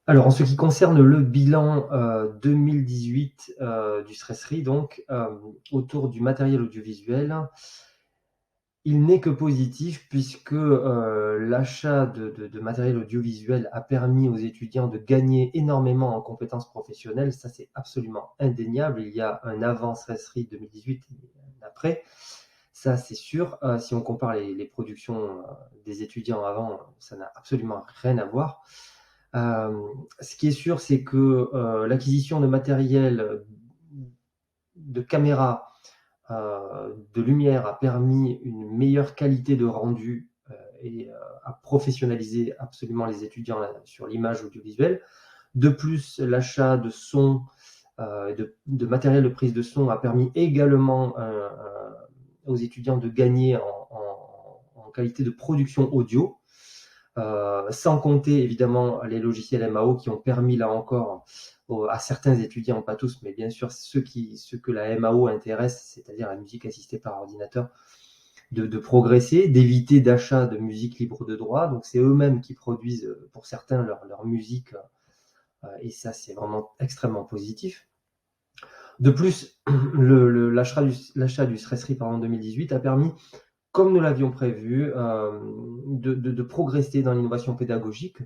Alors, en ce qui concerne le bilan 2018 du Stresserie, donc, autour du matériel audiovisuel, il n'est que positif puisque l'achat de matériel audiovisuel a permis aux étudiants de gagner énormément en compétences professionnelles. Ça, c'est absolument indéniable. Il y a un avant Stresserie 2018 et un après. Ça, c'est sûr. Si on compare les productions des étudiants avant, ça n'a absolument rien à voir. Ce qui est sûr, c'est que l'acquisition de matériel, de caméras, de lumière a permis une meilleure qualité de rendu et a professionnalisé absolument les étudiants sur l'image audiovisuelle. De plus, l'achat de son, de matériel de prise de son a permis également aux étudiants de gagner en qualité de production audio. Sans compter évidemment les logiciels MAO qui ont permis là encore à certains étudiants, pas tous, mais bien sûr ceux que la MAO intéresse, c'est-à-dire la musique assistée par ordinateur, de progresser, d'éviter d'achat de musique libre de droit. Donc c'est eux-mêmes qui produisent pour certains leur musique et ça c'est vraiment extrêmement positif. De plus, l'achat du Stresserie en 2018 a permis, comme nous l'avions prévu, de progresser dans l'innovation pédagogique,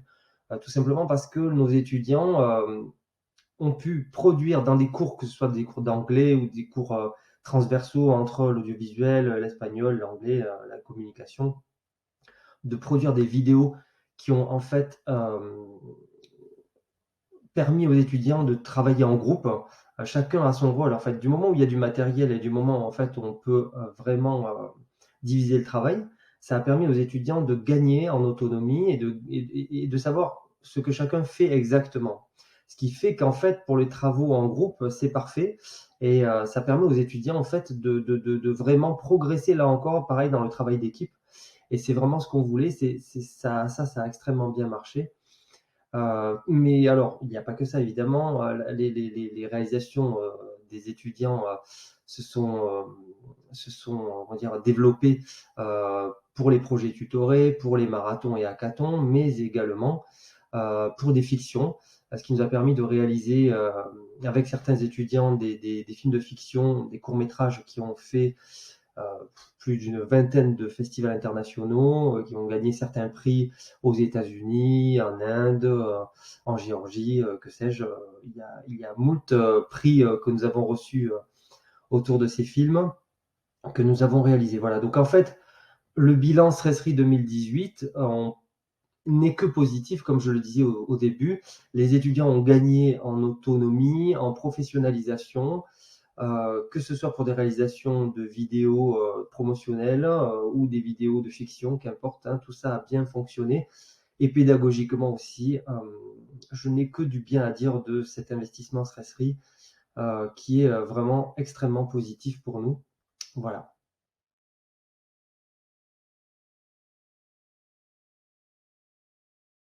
tout simplement parce que nos étudiants ont pu produire dans des cours, que ce soit des cours d'anglais ou des cours transversaux entre l'audiovisuel, l'espagnol, l'anglais, la communication, de produire des vidéos qui ont en fait permis aux étudiants de travailler en groupe, chacun a son rôle. En fait, du moment où il y a du matériel et du moment en fait, où on peut vraiment diviser le travail, ça a permis aux étudiants de gagner en autonomie et de savoir ce que chacun fait exactement. Ce qui fait qu'en fait, pour les travaux en groupe, c'est parfait. Et ça permet aux étudiants en fait de vraiment progresser là encore, pareil dans le travail d'équipe. Et c'est vraiment ce qu'on voulait. Ça a extrêmement bien marché. Mais alors, il n'y a pas que ça, évidemment. Les réalisations des étudiants se sont, on va dire, développées pour les projets tutorés, pour les marathons et hackathons, mais également pour des fictions, ce qui nous a permis de réaliser avec certains étudiants des films de fiction, des courts-métrages qui ont fait euh, plus d'une vingtaine de festivals internationaux qui ont gagné certains prix aux États-Unis, en Inde, en Géorgie, que sais-je. Il y a moult prix que nous avons reçus autour de ces films que nous avons réalisés. Voilà. Donc en fait, le bilan Stresserie 2018 n'est que positif, comme je le disais au début. Les étudiants ont gagné en autonomie, en professionnalisation, que ce soit pour des réalisations de vidéos promotionnelles ou des vidéos de fiction, qu'importe, hein, tout ça a bien fonctionné. Et pédagogiquement aussi, je n'ai que du bien à dire de cet investissement Stresserie qui est vraiment extrêmement positif pour nous. Voilà.